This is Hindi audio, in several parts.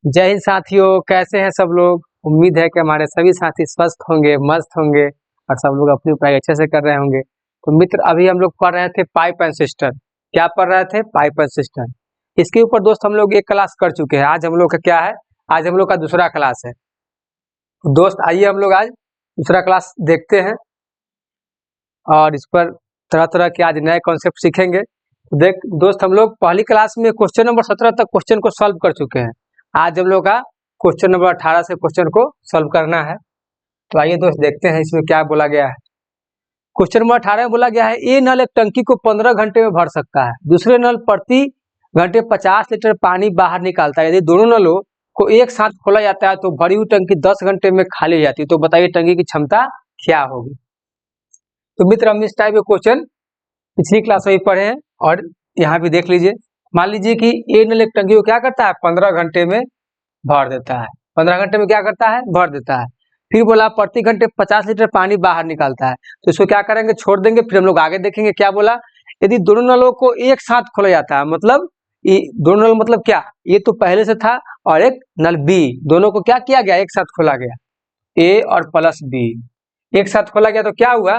जय हिंद साथियों, कैसे हैं सब लोग। उम्मीद है कि हमारे सभी साथी स्वस्थ होंगे, मस्त होंगे और सब लोग अपनी पढ़ाई अच्छे से कर रहे होंगे। तो मित्र, अभी हम लोग पढ़ रहे थे पाइप एंड सिस्टम। क्या पढ़ रहे थे? Pipe and system. इसके ऊपर दोस्त हम लोग एक क्लास कर चुके हैं। आज हम लोग का क्या है? आज हम लोग का दूसरा क्लास है। तो दोस्त आइए हम लोग आज दूसरा क्लास देखते हैं और इस पर तरह तरह के आज नए कॉन्सेप्ट सीखेंगे। तो देख दोस्त, हम लोग पहली क्लास में क्वेश्चन नंबर 17 तक क्वेश्चन को सॉल्व कर चुके हैं। आज हम लोग का क्वेश्चन नंबर 18 से क्वेश्चन को सॉल्व करना है। तो आइए दोस्त देखते हैं इसमें क्या बोला गया है। क्वेश्चन नंबर 18 में बोला गया है, ए नल एक टंकी को 15 घंटे में भर सकता है, दूसरे नल प्रति घंटे 50 लीटर पानी बाहर निकालता है। यदि दोनों नलों को एक साथ खोला जाता है तो भरी हुई टंकी 10 घंटे में खाली हो जाती है। तो बताइए टंकी की क्षमता क्या होगी। तो मित्र, हम इस टाइप के क्वेश्चन पिछली क्लास में भी पढ़े हैं और यहाँ भी देख लीजिए। मान लीजिए कि ए नल एक टंकी को क्या करता है, 15 घंटे में भर देता है। 15 घंटे में क्या करता है? भर देता है। फिर बोला प्रति घंटे 50 लीटर पानी बाहर निकालता है। तो इसको क्या करेंगे? छोड़ देंगे। फिर हम लोग आगे देखेंगे क्या बोला। यदि दोनों नलों को एक साथ खोला जाता है, मतलब ये दोनों नल मतलब क्या, ये तो पहले से था और एक नल बी, दोनों को क्या किया गया? एक साथ खोला गया। ए और प्लस बी एक साथ खोला गया तो क्या हुआ?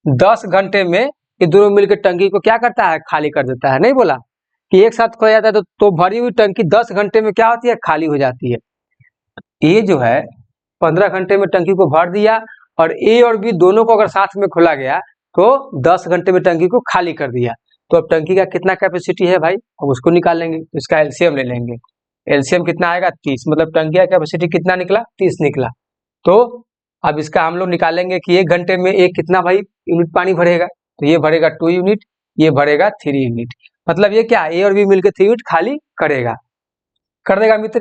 10 घंटे में ये दोनों मिलकर टंकी को क्या करता है? खाली कर देता है। नहीं बोला कि एक साथ खोला जाता है तो भरी हुई टंकी 10 घंटे में क्या होती है? खाली हो जाती है। ये जो है 15 घंटे में टंकी को भर दिया और ए और बी दोनों को अगर साथ में खोला गया तो 10 घंटे में टंकी को खाली कर दिया। तो अब टंकी का कितना कैपेसिटी है भाई, अब उसको निकालेंगे। तो इसका एलसीएम ले लेंगे। एलसीएम कितना आएगा? 30। मतलब टंकी का कैपेसिटी कितना निकला? 30 निकला। तो अब इसका हम लोग निकालेंगे कि 1 घंटे में एक कितना भाई यूनिट पानी भरेगा। तो ये भरेगा 2 यूनिट, ये भरेगा 3 यूनिट। मतलब ये क्या, ए और बी मिलकर 3 यूनिट खाली करेगा, कर देगा मित्र।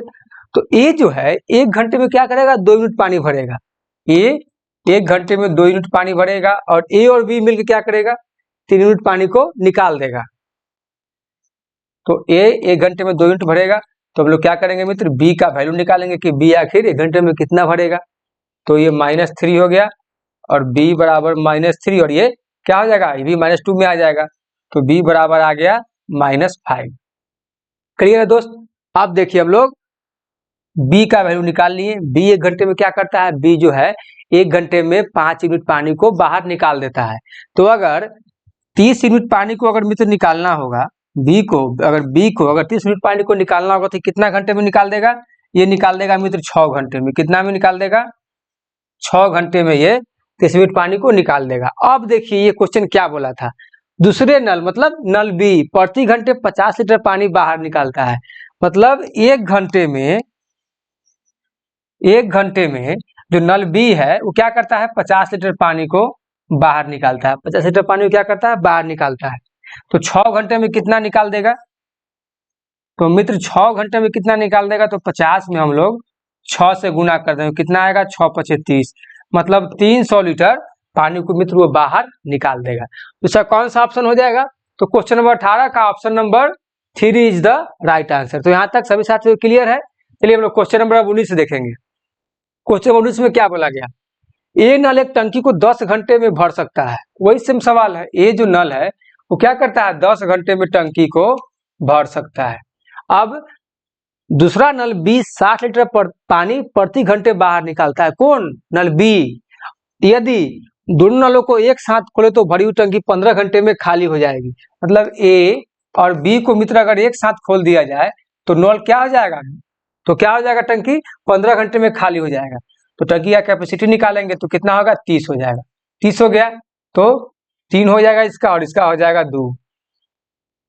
तो ए जो है 1 घंटे में क्या करेगा? 2 यूनिट पानी भरेगा। ए 1 घंटे में 2 यूनिट पानी भरेगा और ए और बी मिलकर क्या करेगा? 3 यूनिट पानी को निकाल देगा। तो ए 1 घंटे में 2 यूनिट भरेगा। तो हम लोग क्या करेंगे मित्र? बी का वैल्यू निकालेंगे कि बी आखिर 1 घंटे में कितना भरेगा। तो ये -3 हो गया और b बराबर -3 और ये क्या हो जाएगा? ये भी -2 में आ जाएगा। तो b बराबर आ गया -5। क्लियर है दोस्त? अब देखिए हम लोग b का वैल्यू निकाल लिए। b 1 घंटे में क्या करता है? b जो है 1 घंटे में 5 यूनिट पानी को बाहर निकाल देता है। तो अगर 30 यूनिट पानी को अगर मित्र निकालना होगा, b को अगर 30 यूनिट पानी को निकालना होगा तो कितना घंटे में निकाल देगा? ये निकाल देगा मित्र 6 घंटे में। कितना में निकाल देगा? 6 घंटे में ये 30 यूनिट पानी को निकाल देगा। अब देखिए ये क्वेश्चन क्या बोला था। दूसरे नल मतलब नल बी प्रति घंटे 50 लीटर पानी बाहर निकालता है। मतलब 1 घंटे में जो नल बी है वो क्या करता है? 50 लीटर पानी को बाहर निकालता है। 50 लीटर पानी को क्या करता है? बाहर निकालता है। तो 6 घंटे में कितना निकाल देगा? तो मित्र 6 घंटे में कितना निकाल देगा? तो 50 में हम लोग 6 से गुना कर देंगे। कितना आएगा? 6 × 5 = 30। मतलब 300 लीटर पानी को मित्र वो बाहर निकाल देगा। तो इसका कौन सा ऑप्शन हो जाएगा? तो क्वेश्चन नंबर 18 का option number 3 is the right answer. तो यहाँ तक सभी साथियों क्लियर है। चलिए हम लोग क्वेश्चन नंबर 19 देखेंगे। क्वेश्चन नंबर 19 में क्या बोला गया? ए नल एक टंकी को 10 घंटे में भर सकता है। वही सेम सवाल है। ए जो नल है वो क्या करता है? 10 घंटे में टंकी को भर सकता है। अब दूसरा नल बी 60 लीटर पानी प्रति घंटे बाहर निकालता है। कौन? नल बी। यदि दोनों नलों को एक साथ खोले तो भरी हुई टंकी 15 घंटे में खाली हो जाएगी। मतलब ए और बी को मित्र अगर एक साथ खोल दिया जाए तो नल क्या हो जाएगा? तो क्या हो जाएगा? टंकी 15 घंटे में खाली हो जाएगा। तो टंकी का कैपेसिटी निकालेंगे तो कितना होगा? 30 हो जाएगा। 30 हो गया तो 3 हो जाएगा इसका और इसका हो जाएगा 2।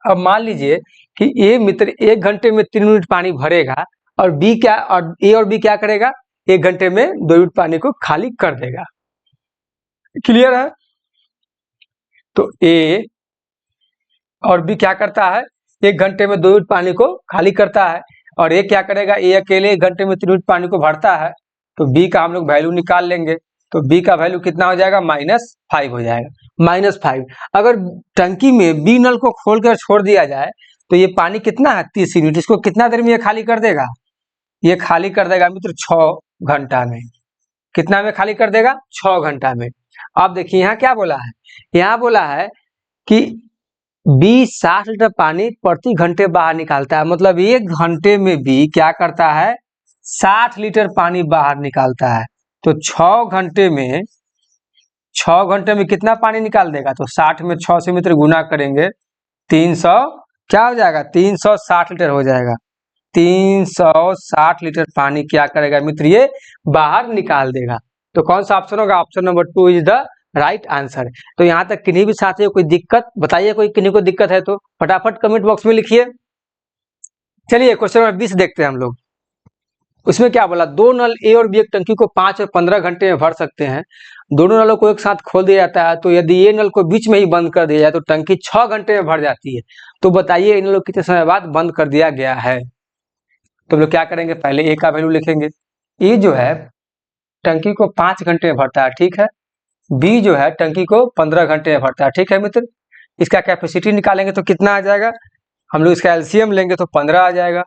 अब मान लीजिए कि ए मित्र 1 घंटे में 3 यूनिट पानी भरेगा और बी क्या, और ए और बी क्या करेगा? 1 घंटे में 2 यूनिट पानी को खाली कर देगा। क्लियर है? तो ए और बी क्या करता है? 1 घंटे में 2 यूनिट पानी को खाली करता है और ए क्या करेगा? ए अकेले 1 घंटे में 3 यूनिट पानी को भरता है। तो बी का हम लोग वैल्यू निकाल लेंगे। तो बी का वैल्यू कितना हो जाएगा? -5 हो जाएगा। -5। अगर टंकी में बी नल को खोल कर छोड़ दिया जाए तो ये पानी कितना है? 30 यूनिट। इसको कितना देर में ये खाली कर देगा? ये खाली कर देगा मित्र 6 घंटा में। कितना में खाली कर देगा? 6 घंटा में। अब देखिए यहाँ क्या बोला है? यहाँ बोला है कि बी 60 लीटर पानी प्रति घंटे बाहर निकालता है, मतलब 1 घंटे में बी क्या करता है, 60 लीटर पानी बाहर निकालता है। तो 6 घंटे में कितना पानी निकाल देगा, तो 60 में 6 से मित्र गुना करेंगे 300, क्या हो जाएगा, 360 लीटर हो जाएगा। 360 लीटर पानी क्या करेगा मित्र, ये बाहर निकाल देगा। तो कौन सा ऑप्शन होगा, option number 2 is the right answer. तो यहाँ तक किन्हीं भी साथियों कोई दिक्कत बताइए, कोई किन्हीं को दिक्कत है तो फटाफट कमेंट बॉक्स में लिखिए। चलिए क्वेश्चन नंबर 20 देखते हैं हम लोग। उसमें क्या बोला, 2 नल ए और बी एक टंकी को 5 और 15 घंटे में भर सकते हैं। दोनों नलों को एक साथ खोल दिया जाता है, तो यदि ये नल को बीच में ही बंद कर दिया जाए तो टंकी 6 घंटे में भर जाती है। तो बताइए इन नलों को कितने समय बाद बंद कर दिया गया है। तो हम लोग क्या करेंगे, पहले ए का वैल्यू लिखेंगे। ए जो है टंकी को 5 घंटे में भरता है, ठीक है। बी जो है टंकी को 15 घंटे में भरता है, ठीक है मित्र। इसका कैपेसिटी निकालेंगे तो कितना आ जाएगा, हम लोग इसका एलसीएम लेंगे तो 15 आ जाएगा।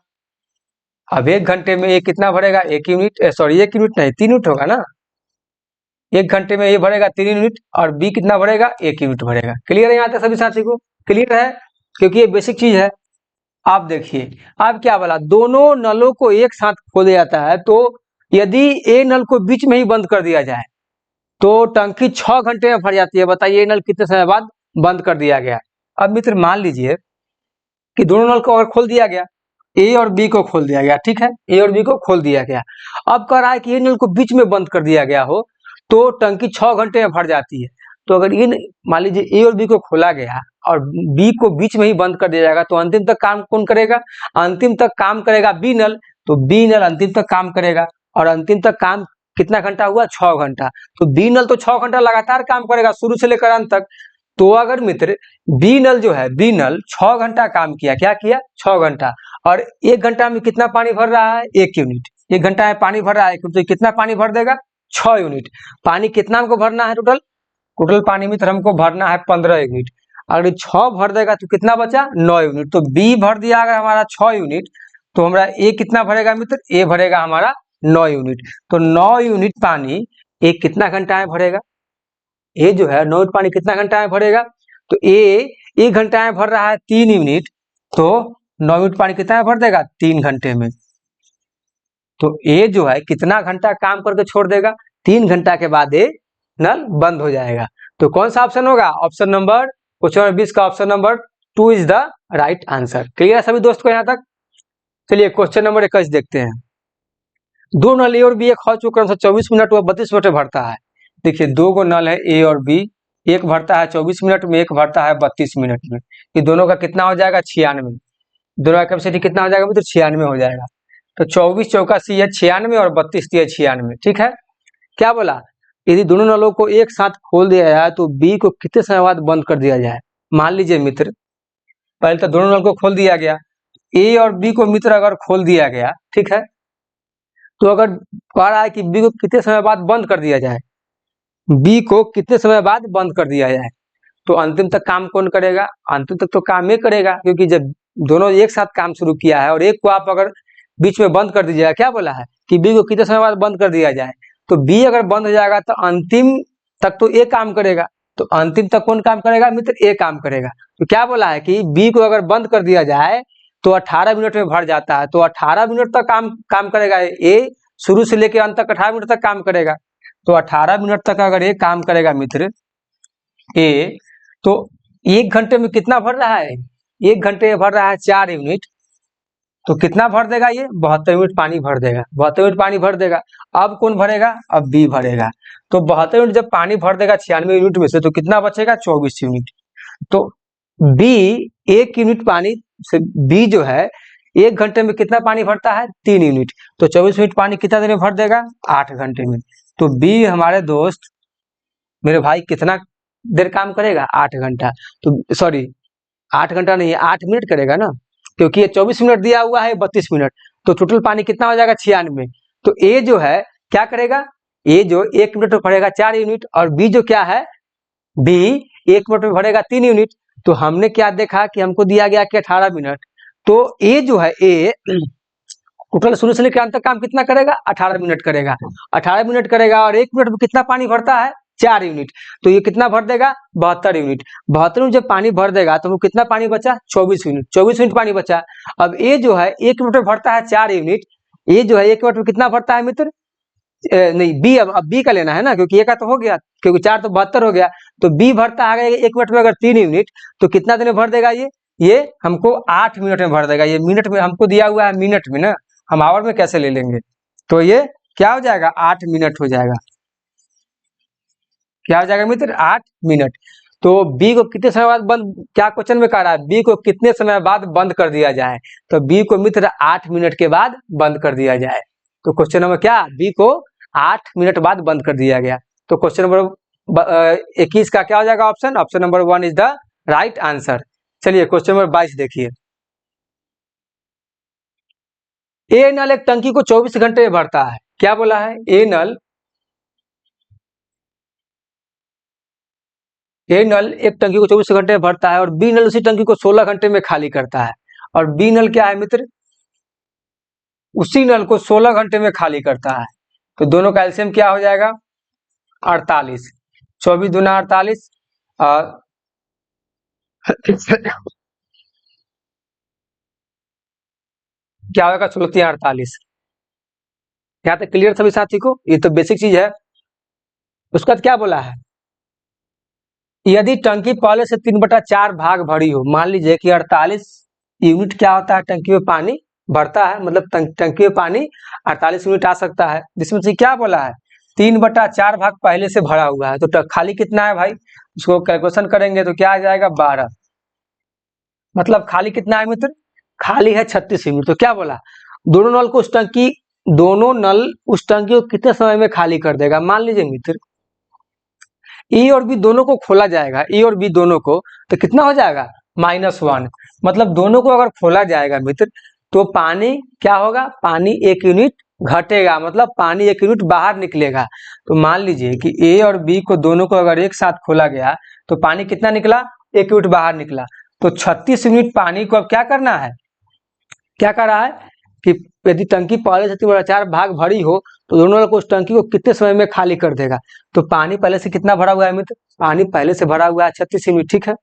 अब 1 घंटे में ये कितना भरेगा, 1 यूनिट, सॉरी 1 यूनिट नहीं 3 यूनिट होगा ना। 1 घंटे में ये भरेगा 3 यूनिट और बी कितना भरेगा, 1 यूनिट भरेगा। क्लियर है यहाँ तक सभी साथी को, क्लियर है, क्योंकि ये बेसिक चीज है। आप देखिए अब क्या बोला, दोनों नलों को एक साथ खोल दिया जाता है, तो यदि ए नल को बीच में ही बंद कर दिया जाए तो टंकी 6 घंटे में भर जाती है। बताइए ये नल कितने समय बाद बंद कर दिया गया। अब मित्र मान लीजिए कि दोनों नल को अगर खोल दिया गया, ए और बी को खोल दिया गया, ठीक है, ए और बी को खोल दिया गया। अब कह रहा है कि ये नल को बीच में बंद कर दिया गया हो तो टंकी 6 घंटे में भर जाती है। तो अगर इन मान लीजिए ए और बी को खोला गया और बी को बीच में ही बंद कर दिया जाएगा, तो अंतिम तक काम कौन करेगा, अंतिम तक काम करेगा बी नल। तो बी नल अंतिम तक काम करेगा और अंतिम तक काम कितना घंटा हुआ, 6 घंटा। तो बी नल तो 6 घंटा लगातार काम करेगा शुरू से लेकर अंत तक। तो अगर मित्र बी नल जो है, बी नल 6 घंटा काम किया, क्या किया, 6 घंटा, और 1 घंटा में कितना पानी भर रहा है, 1 यूनिट। 1 घंटा में पानी भर रहा है तो कितना पानी भर देगा, 6 यूनिट। पानी कितना हमको भरना है, टोटल पानी मित्र हमको भरना है 15 यूनिट। अगर 6 भर देगा तो कितना बचा, 9 यूनिट। तो बी भर दिया अगर हमारा 6 यूनिट, तो हमारा ए कितना भरेगा मित्र, ए भरेगा हमारा 9 यूनिट। तो 9 यूनिट पानी ए कितना घंटा में भरेगा, ए जो है 9 यूनिट पानी कितना घंटा में भरेगा, तो ए 1 घंटा में भर रहा है 3 यूनिट, तो 9 यूनिट पानी कितना में भर देगा, 3 घंटे में। तो ए जो है कितना घंटा काम करके छोड़ देगा, 3 घंटा के बाद ए नल बंद हो जाएगा। तो कौन सा ऑप्शन होगा, ऑप्शन नंबर क्वेश्चन नंबर 20 का option number 2 is the right answer. Clear है सभी दोस्त को यहाँ तक। चलिए क्वेश्चन नंबर 21 देखते हैं। 2 नल ए और बी एक हॉल चक्र 24 मिनट व 32 मिनट में भरता है। देखिए 2 गो नल है ए और बी, एक भरता है 24 मिनट में, एक भरता है 32 मिनट में। ये दोनों का कितना हो जाएगा, 96। दोनों का कैपेसिटी कितना हो जाएगा, तो 96 हो जाएगा। तो 24 चौका सी है 96 और 32 है 96, ठीक है। क्या बोला, यदि दोनों नलों को एक साथ खोल दिया जाए तो बी को कितने समय बाद बंद कर दिया जाए। मान लीजिए मित्र पहले तो दोनों नल को खोल दिया गया, ए और बी को मित्र अगर खोल दिया गया, ठीक है, तो अगर कह रहा है कि बी को कितने समय बाद बंद कर दिया जाए, बी को कितने समय बाद बंद कर दिया जाए, तो अंतिम तक काम कौन करेगा, अंतिम तक तो काम ये करेगा, क्योंकि जब दोनों एक साथ काम शुरू किया है और एक को आप अगर बीच में बंद कर दीजिएगा, क्या बोला है कि बी को कितने समय बाद बंद कर दिया जाए, तो बी अगर बंद हो जाएगा तो अंतिम तक तो ए काम करेगा। तो अंतिम तक कौन काम करेगा मित्र, ए काम करेगा। तो क्या बोला है कि बी को अगर बंद कर दिया जाए तो 18 मिनट में भर जाता है। तो 18 मिनट तक काम करेगा ए, शुरू से लेकर अंत तक 18 मिनट तक काम करेगा। तो 18 मिनट तक अगर ये काम करेगा मित्र ए, तो 1 घंटे में कितना भर रहा है, 1 घंटे में भर रहा है 4 यूनिट। तो कितना भर देगा ये, 72 यूनिट पानी भर देगा, 72 यूनिट पानी भर देगा। अब कौन भरेगा, अब बी भरेगा। तो 72 यूनिट जब पानी भर देगा 96 यूनिट में से, तो कितना बचेगा, 24 यूनिट। तो बी 1 यूनिट पानी से, बी जो है 1 घंटे में कितना पानी भरता है, 3 यूनिट। तो 24 यूनिट पानी कितना देर में भर देगा, 8 घंटे में। तो बी हमारे दोस्त मेरे भाई कितना देर काम करेगा, 8 घंटा। तो सॉरी 8 घंटा नहीं, 8 मिनट करेगा ना, क्योंकि ये 24 मिनट दिया हुआ है, 32 मिनट। तो टोटल पानी कितना हो जाएगा, 96। तो ए जो है क्या करेगा, ए जो 1 मिनट में भरेगा 4 यूनिट, और बी जो क्या है, बी 1 मिनट में भरेगा 3 यूनिट। तो हमने क्या देखा कि हमको दिया गया कि 18 मिनट। तो ए जो है, ए टोटल शुरू से लेकर अंत तक काम कितना करेगा, 18 मिनट करेगा। 18 मिनट करेगा और 1 मिनट में कितना पानी भरता है, 4 यूनिट। तो ये कितना भर देगा? 72 यूनिट। 72 जब पानी भर देगा तो वो कितना पानी बचा? 24 यूनिट। 24 यूनिट पानी बचा। अब ये जो है 1 मिनट में भरता है 4 यूनिट, ये जो है 1 मिनट में कितना भरता है मित्र? नहीं बी, अब बी का लेना है ना, क्योंकि ए का तो हो गया, क्योंकि 4 तो 72 हो गया। तो बी भरता है 1 मिनट में अगर 3 यूनिट, तो कितना देर में भर देगा? ये हमको 8 मिनट में भर देगा। ये मिनट में हमको दिया हुआ है, मिनट में ना, हम आवर में कैसे ले लेंगे? तो ये क्या हो जाएगा? 8 मिनट हो जाएगा। क्या हो जाएगा मित्र? 8 मिनट। तो बी को कितने समय बाद बंद, क्या क्वेश्चन में कह रहा है? बी को कितने समय बाद बंद कर दिया जाए? तो बी को मित्र 8 मिनट के बाद बंद कर दिया जाए। तो क्वेश्चन नंबर क्या? बी को 8 मिनट बाद बंद कर दिया गया। तो क्वेश्चन नंबर 21 का क्या हो जाएगा option? Option number 1 is the right answer. चलिए क्वेश्चन नंबर 22 देखिए। ए नल एक टंकी को 24 घंटे में भरता है। क्या बोला है? ए नल एक टंकी को 24 घंटे में भरता है और बी नल उसी टंकी को 16 घंटे में खाली करता है। और बी नल क्या है मित्र? उसी नल को 16 घंटे में खाली करता है। तो दोनों का एलसीएम क्या हो जाएगा? 48। 24 दूना 48, क्या होगा? 16 48। यहाँ तक क्लियर सभी साथी को? ये तो बेसिक चीज है। उसका क्या बोला है? यदि टंकी पहले से 3/4 भाग भरी हो, मान लीजिए कि 48 यूनिट क्या होता है? टंकी में पानी भरता है, मतलब टंकी में पानी 48 यूनिट आ सकता है, जिसमें से क्या बोला है? 3/4 भाग पहले से भरा हुआ है। तो खाली कितना है भाई? उसको कैलकुलेशन करेंगे तो क्या आ जाएगा? 12। मतलब खाली कितना है मित्र? खाली है 36 यूनिट। तो क्या बोला? दोनों नल को उस टंकी दोनों नल उस टंकी को कितने समय में खाली कर देगा? मान लीजिए मित्र ए और बी दोनों को खोला जाएगा, ए और बी दोनों को, तो कितना हो जाएगा? -1। मतलब दोनों को अगर खोला जाएगा मित्र, तो पानी क्या होगा? पानी 1 यूनिट घटेगा, मतलब पानी 1 यूनिट बाहर निकलेगा। तो मान लीजिए कि ए और बी को दोनों को अगर एक साथ खोला गया तो पानी कितना निकला? 1 यूनिट बाहर निकला। तो 36 यूनिट पानी को अब क्या करना है? क्या कर रहा है कि यदि टंकी पहले से 3/4 भाग भरी हो, तो दोनों नल को उस टंकी को कितने समय में खाली कर देगा? तो पानी पहले से कितना भरा हुआ है मित्र? पानी पहले से भरा हुआ है 36 यूनिट। ठीक है,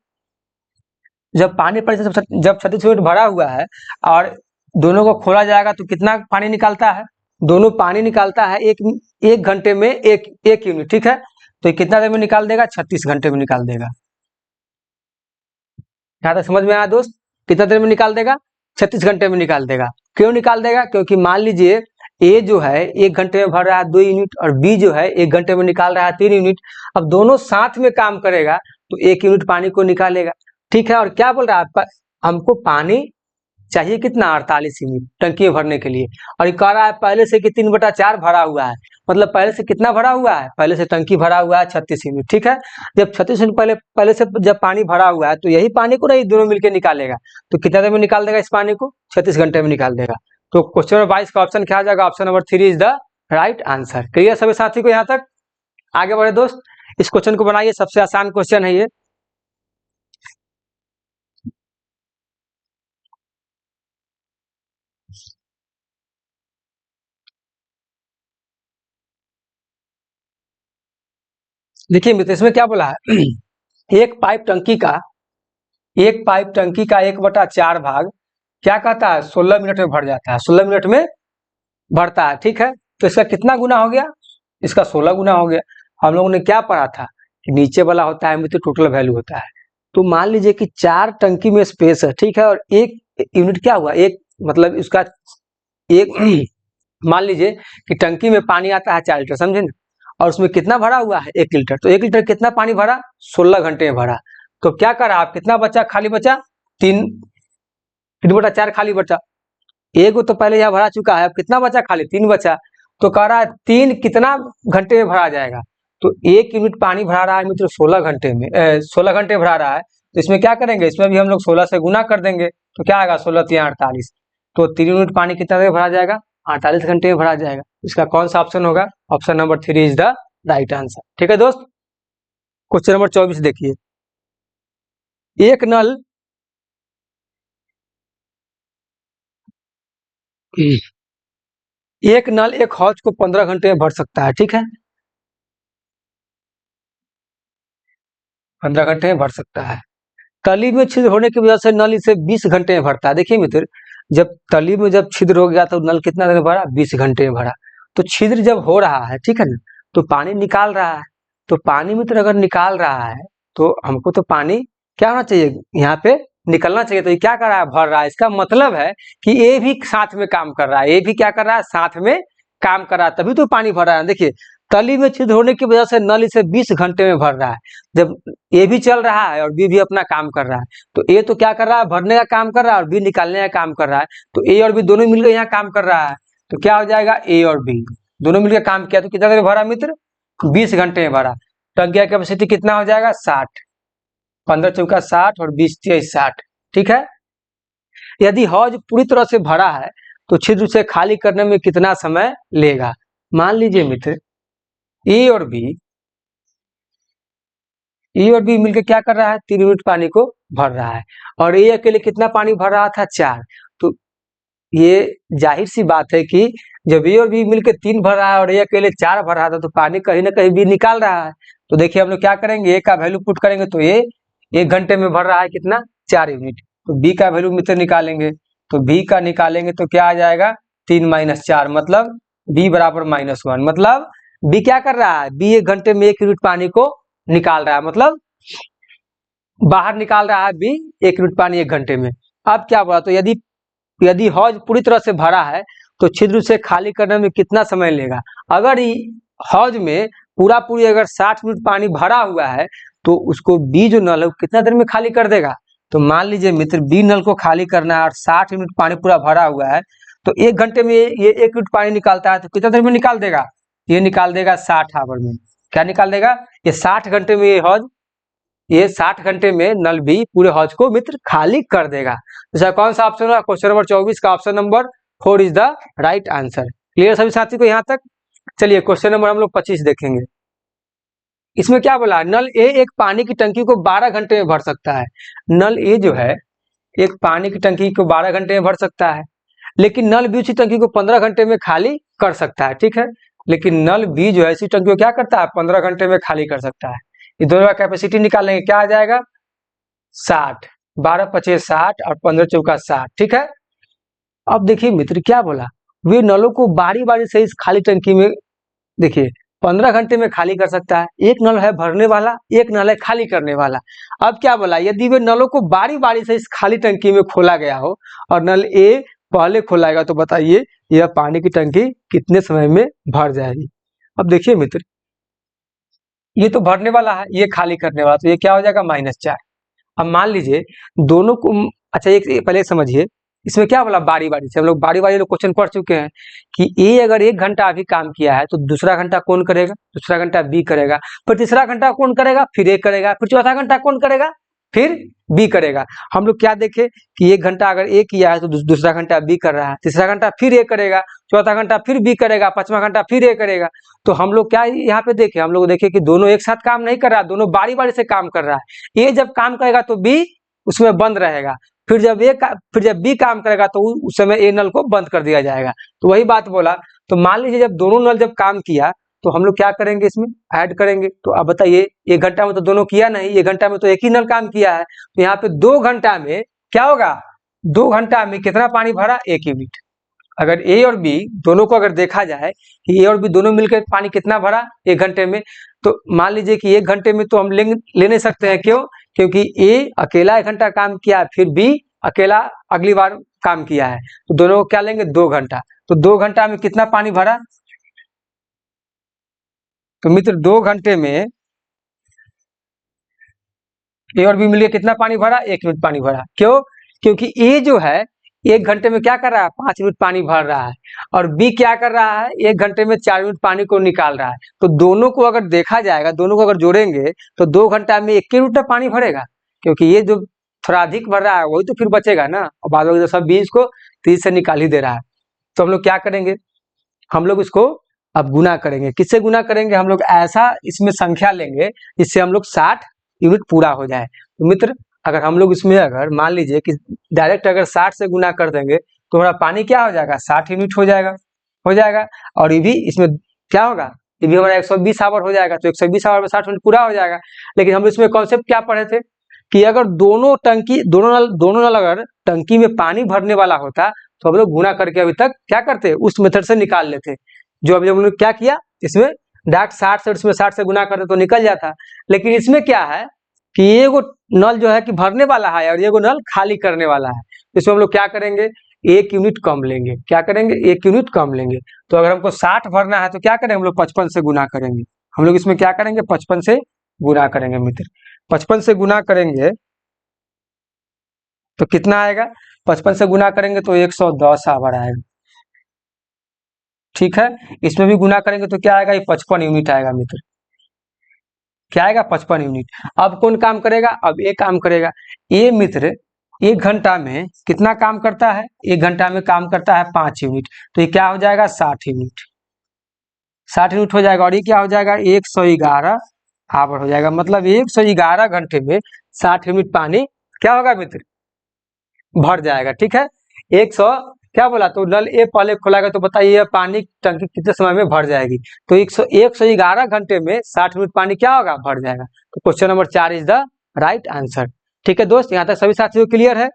जब पानी पहले से जब 36 यूनिट भरा हुआ है और दोनों को खोला जाएगा तो कितना पानी निकालता है? दोनों पानी निकालता है एक एक घंटे में एक यूनिट। ठीक है, तो ये कितना देर में निकाल देगा? 36 घंटे में निकाल देगा। यहाँ तक समझ में आया दोस्त? कितना देर में निकाल देगा? 36 घंटे में निकाल देगा। क्यों निकाल देगा? क्योंकि मान लीजिए ए जो है 1 घंटे में भर रहा है 2 यूनिट और बी जो है 1 घंटे में निकाल रहा है 3 यूनिट। अब दोनों साथ में काम करेगा तो 1 यूनिट पानी को निकालेगा। ठीक है, और क्या बोल रहा है? हमको पानी चाहिए कितना? 48 यूनिट टंकी में भरने के लिए। और ये कह रहा है पहले से कि 3/4 भरा हुआ है, मतलब पहले से कितना भरा हुआ है? पहले से टंकी भरा हुआ है 36 यूनिट। ठीक है, जब 36 यूनिट पहले पहले से जब पानी भरा हुआ है तो यही पानी को नहीं दोनों मिलकर निकालेगा। तो कितना देर में निकाल देगा इस पानी को? 36 घंटे में निकाल देगा। तो क्वेश्चन नंबर 22 का ऑप्शन क्या आ जाएगा? Option number 3 is the right answer. Clear सभी साथी को? यहाँ तक आगे बढ़े दोस्त, इस क्वेश्चन को बनाइए, सबसे आसान क्वेश्चन है ये। देखिए मित्र, इसमें क्या बोला है? एक पाइप टंकी का एक पाइप टंकी का 1/4 भाग क्या कहता है? 16 मिनट में भर जाता है, 16 मिनट में भरता है। ठीक है, तो इसका कितना गुना हो गया? इसका 16 गुना हो गया। हम लोगों ने क्या पढ़ा था कि नीचे वाला होता है मित्र टोटल वैल्यू होता है। तो मान लीजिए कि 4 टंकी में स्पेस है, ठीक है, और एक यूनिट क्या हुआ? एक मतलब इसका एक मान लीजिए कि टंकी में पानी आता है 4 लीटर, समझे ना, और उसमें कितना भरा हुआ है? 1 लीटर। तो 1 लीटर कितना पानी भरा? 16 घंटे में भरा। तो क्या करा आप? कितना बचा? खाली बचा 3, 3/4 खाली बचा। एक तो पहले यहाँ भरा चुका है, अब कितना बचा? खाली 3 बचा। तो कह रहा है 3 कितना घंटे में भरा जाएगा? तो 1 यूनिट पानी भरा रहा है मित्र 16 घंटे में, 16 घंटे भरा रहा है। तो इसमें क्या करेंगे? इसमें भी हम लोग 16 से गुना कर देंगे। तो क्या आएगा? 16×3 = 48। तो 3 यूनिट पानी कितना देर भरा जाएगा? 48 घंटे में भरा जाएगा। इसका कौन सा ऑप्शन होगा? Option number 3 is the right answer. ठीक है दोस्त, क्वेश्चन नंबर 24 देखिए। एक नल एक नल एक हौज को 15 घंटे में भर सकता है। ठीक है, 15 घंटे में भर सकता है। तली में छिद्र होने की वजह से नल इसे 20 घंटे में भरता है। देखिए मित्र, जब तली में जब छिद्र हो गया तो नल कितना देर में भरा, 20 घंटे में भरा। तो छिद्र जब हो रहा है, ठीक है ना, तो पानी निकाल रहा है। तो पानी मित्र अगर निकाल रहा है तो हमको तो पानी क्या होना चाहिए, यहाँ पे निकलना चाहिए। तो ये क्या कर रहा है, भर रहा है। इसका मतलब है कि ये भी साथ में काम कर रहा है, ये भी क्या कर रहा है, साथ में काम कर रहा है, तभी तो पानी भर रहा है। देखिए, तली में छिद्र होने की वजह से नल इसे 20 घंटे में भर रहा है। जब ए भी चल रहा है और बी भी अपना काम कर रहा है, तो ए तो क्या कर रहा है, भरने का काम कर रहा है, और बी निकालने का काम कर रहा है। तो ए और बी दोनों मिलकर यहाँ काम कर रहा है। तो क्या हो जाएगा, ए और बी दोनों मिलकर काम किया तो कितना देर भरा मित्र, 20 घंटे में भरा। टंकी का कैपेसिटी कितना हो जाएगा, 60। 15 चौका 60 और 20 23 60। ठीक है। यदि हौज पूरी तरह से भरा है तो छिद्र से खाली करने में कितना समय लेगा। मान लीजिए मित्र, ए और बी मिलकर क्या कर रहा है, 3 यूनिट पानी को भर रहा है, और ए अकेले कितना पानी भर रहा था, 4। तो ये जाहिर सी बात है कि जब ए और बी मिलकर 3 भर रहा है और ए अकेले 4 भर रहा था, तो पानी कहीं ना कहीं बी निकाल रहा है। तो देखिए हम लोग क्या करेंगे, ए का वैल्यू पुट करेंगे तो ए 1 घंटे में भर रहा है कितना, 4 यूनिट। तो बी का वैल्यू मित्र निकालेंगे, तो बी का निकालेंगे तो क्या आ जाएगा, 3 - 4, मतलब बी बराबर -1। मतलब बी क्या कर रहा है, बी 1 घंटे में 1 यूनिट पानी को निकाल रहा है, मतलब बाहर निकाल रहा है बी 1 यूनिट पानी 1 घंटे में। अब क्या बोला, तो यदि हौज पूरी तरह से भरा है तो छिद्र से खाली करने में कितना समय लेगा। अगर हौज में पूरी अगर 60 मिनट पानी भरा हुआ है तो उसको बी जो नल है कितना देर में खाली कर देगा। तो मान लीजिए मित्र, बी नल को खाली करना है और 60 मिनट पानी पूरा भरा हुआ है, तो 1 घंटे में ये 1 यूनिट पानी निकालता है, तो कितना देर में निकाल देगा, ये निकाल देगा 60 आवर में। क्या निकाल देगा, ये 60 घंटे में ये 60 घंटे में नल बी पूरे हौज को मित्र खाली कर देगा। जैसा कौन सा ऑप्शन है, क्वेश्चन नंबर 24 का option number 4 is the right answer. Clear सभी साथी को यहाँ तक। चलिए क्वेश्चन नंबर हम लोग 25 देखेंगे। इसमें क्या बोला, नल ए एक पानी की टंकी को 12 घंटे में भर सकता है। नल ए जो है एक पानी की टंकी को 12 घंटे में भर सकता है, लेकिन नल बी उसी टंकी को 15 घंटे में खाली कर सकता है। ठीक है, लेकिन नल बी जो है इसी टंकी को क्या करता है, 15 घंटे में खाली कर सकता है। ये दोनों का कैपेसिटी निकालेंगे, क्या आ जाएगा, 60। 12 × 5 = 60 और 15 चौका 60। ठीक है। अब देखिए मित्र क्या बोला, वे नलों को बारी बारी से इस खाली टंकी में, देखिए 15 घंटे में खाली कर सकता है। एक नल है भरने वाला, एक नल है खाली करने वाला। अब क्या बोला, यदि वे नलों को बारी बारी से इस खाली टंकी में खोला गया हो और नल ए पहले खोलाएगा, तो बताइए यह पानी की टंकी कितने समय में भर जाएगी। अब देखिए मित्र, ये तो भरने वाला है, ये खाली करने वाला, तो ये क्या हो जाएगा, -4। अब मान लीजिए दोनों को, अच्छा एक पहले समझिए, इसमें क्या बोला, बारी बारी से। हम लोग बारी बारी क्वेश्चन पढ़ चुके हैं कि ए अगर 1 घंटा अभी काम किया है तो दूसरा घंटा कौन करेगा, दूसरा घंटा बी करेगा, फिर तीसरा घंटा कौन करेगा, फिर ए करेगा, फिर चौथा घंटा कौन करेगा, फिर बी करेगा। हम लोग क्या देखे कि 1 घंटा अगर ए किया है तो दूसरा घंटा बी कर रहा है, तीसरा घंटा फिर ए करेगा, चौथा घंटा फिर बी करेगा, 5वां घंटा फिर ए करेगा। तो हम लोग क्या यहाँ पे देखे, हम लोग देखे कि दोनों एक साथ काम नहीं कर रहा है, दोनों बारी बारी से काम कर रहा है। ए जब काम करेगा तो बी उसमें बंद रहेगा, फिर जब बी काम करेगा तो उस समय ए नल को बंद कर दिया जाएगा। तो वही बात बोला। तो मान लीजिए जब दोनों नल जब काम किया तो हम लोग क्या करेंगे, इसमें ऐड करेंगे। तो अब बताइए 1 घंटा में तो दोनों किया नहीं, 1 घंटा में तो एक ही नल काम किया है। तो यहाँ पे 2 घंटा में क्या होगा, 2 घंटा में कितना पानी भरा, 1 यूनिट। अगर ए और बी दोनों को अगर देखा जाए कि ए और बी दोनों मिलकर पानी कितना भरा 1 घंटे में, तो मान लीजिए कि 1 घंटे में तो हम ले नहीं सकते हैं। क्यों, क्योंकि ए अकेला 1 घंटा काम किया, फिर बी अकेला अगली बार काम किया है, तो दोनों को क्या लेंगे, 2 घंटा। तो 2 घंटा में कितना पानी भरा, तो मित्र 2 घंटे में ए और बी मिलकर कितना पानी भरा, 1 यूनिट पानी भरा। क्यों, क्योंकि ए जो है 1 घंटे में क्या कर रहा है, 5 यूनिट पानी भर रहा है, और बी क्या कर रहा है, 1 घंटे में 4 यूनिट पानी को निकाल रहा है। तो दोनों को अगर देखा जाएगा, दोनों को अगर जोड़ेंगे तो 2 घंटा में 1 यूनिट पानी भरेगा, क्योंकि ये जो थोड़ा अधिक भर रहा है वही तो फिर बचेगा ना, और बाद में सब 20 को 30 से निकाल ही दे रहा है। तो हम लोग क्या करेंगे, हम लोग इसको अब गुना करेंगे। किससे गुना करेंगे, हम लोग ऐसा इसमें संख्या लेंगे जिससे हम लोग 60 यूनिट पूरा हो जाए। तो मित्र अगर हम लोग इसमें अगर मान लीजिए कि डायरेक्ट अगर 60 से गुना कर देंगे तो हमारा पानी क्या हो जाएगा, 60 यूनिट हो जाएगा। और ये भी इसमें क्या होगा, ये भी हमारा 120 आवर हो जाएगा, तो 120 आवर में 60 मिनट पूरा हो जाएगा। लेकिन हम इसमें कॉन्सेप्ट क्या पढ़े थे कि अगर दोनों नल अगर टंकी में पानी भरने वाला होता तो हम लोग गुना करके अभी तक क्या करते, उस मेथड से निकाल लेते। जो अभी हम लोग क्या किया, इसमें डायरेक्ट 60 से इसमें 60 से गुना करते तो निकल जाता। लेकिन इसमें क्या है कि ये वो नल जो है कि भरने वाला है और ये वो नल खाली करने वाला है। इसमें हम लोग क्या करेंगे, 1 यूनिट कम लेंगे। क्या करेंगे, 1 यूनिट कम लेंगे। तो अगर हमको 60 भरना है तो क्या करेंगे, हम लोग 55 से गुना करेंगे। हम लोग इसमें क्या करेंगे, 55 से गुना करेंगे मित्र। 55 से गुना करेंगे तो कितना आएगा, 55 से गुना करेंगे तो 110 आवर आएगा। ठीक है, इसमें भी गुना करेंगे तो क्या आएगा, ये 55 यूनिट आएगा मित्र। क्या आएगा, 55 यूनिट। अब कौन काम करेगा, अब ये काम करेगा। ये मित्र 1 घंटा में कितना काम करता है, 1 घंटा में काम करता है 5 यूनिट। तो ये क्या हो जाएगा, 60 यूनिट। 60 यूनिट हो जाएगा और ये क्या हो जाएगा, 111 आवर हो जाएगा। मतलब 111 घंटे में 60 यूनिट पानी क्या होगा मित्र, भर जाएगा। ठीक है, 100 क्या बोला, तो नल ए पहले खोलाएगा तो बताइए यह पानी टंकी कितने समय में भर जाएगी। तो 111 घंटे में 60 मिनट पानी क्या होगा, भर जाएगा। तो question number 4 is the right answer. ठीक है दोस्त, यहाँ तक सभी साथियों क्लियर है।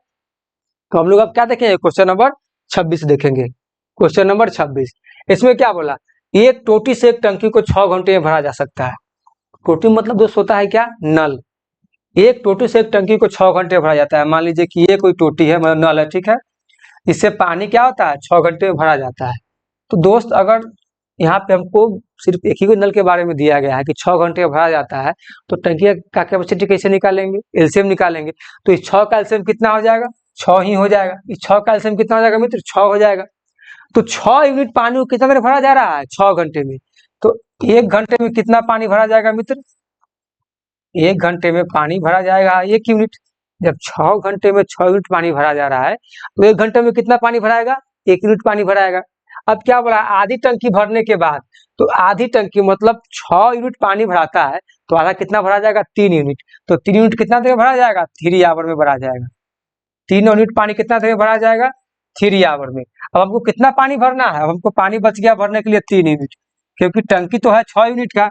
तो हम लोग अब क्या देखेंगे, क्वेश्चन नंबर 26 देखेंगे। क्वेश्चन नंबर 26, इसमें क्या बोला, एक टोटी से एक टंकी को 6 घंटे में भरा जा सकता है। टोटी मतलब दोस्त होता है क्या, नल। एक टोटी से एक टंकी को 6 घंटे भरा जाता है। मान लीजिए कि ये कोई टोटी है, मतलब नल है। ठीक है, इससे पानी क्या होता है, 6 घंटे में भरा जाता है। तो दोस्त अगर यहाँ पे हमको सिर्फ एक ही नल के बारे में दिया गया है कि 6 घंटे में भरा जाता है, तो टंकी का कैपेसिटी कैसे निकालेंगे, एलसीएम निकालेंगे। तो इस 6 का एलसीएम कितना हो जाएगा, 6 ही हो जाएगा। इस 6 का एलसीएम कितना हो जाएगा मित्र, 6 हो जाएगा। तो 6 यूनिट पानी को कितना में भरा जा रहा है, 6 घंटे में। तो 1 घंटे में कितना पानी भरा जाएगा मित्र, 1 घंटे में पानी भरा जाएगा 1 यूनिट। जब 6 घंटे में 6 यूनिट पानी भरा जा रहा है तो 1 घंटे में कितना पानी भराएगा, 1 यूनिट पानी भराएगा। अब क्या बोला, आधी टंकी भरने के बाद, तो आधी टंकी मतलब 6 यूनिट पानी भराता है तो आधा कितना भरा जाएगा, 3 यूनिट। तो 3 यूनिट कितना देर में भरा जाएगा, 3 आवर में भरा जाएगा। 3 यूनिट पानी कितना देर में भरा जाएगा, 3 आवर में। अब हमको कितना पानी भरना है, अब हमको पानी बच गया भरने के लिए 3 यूनिट, क्योंकि टंकी तो है 6 यूनिट का।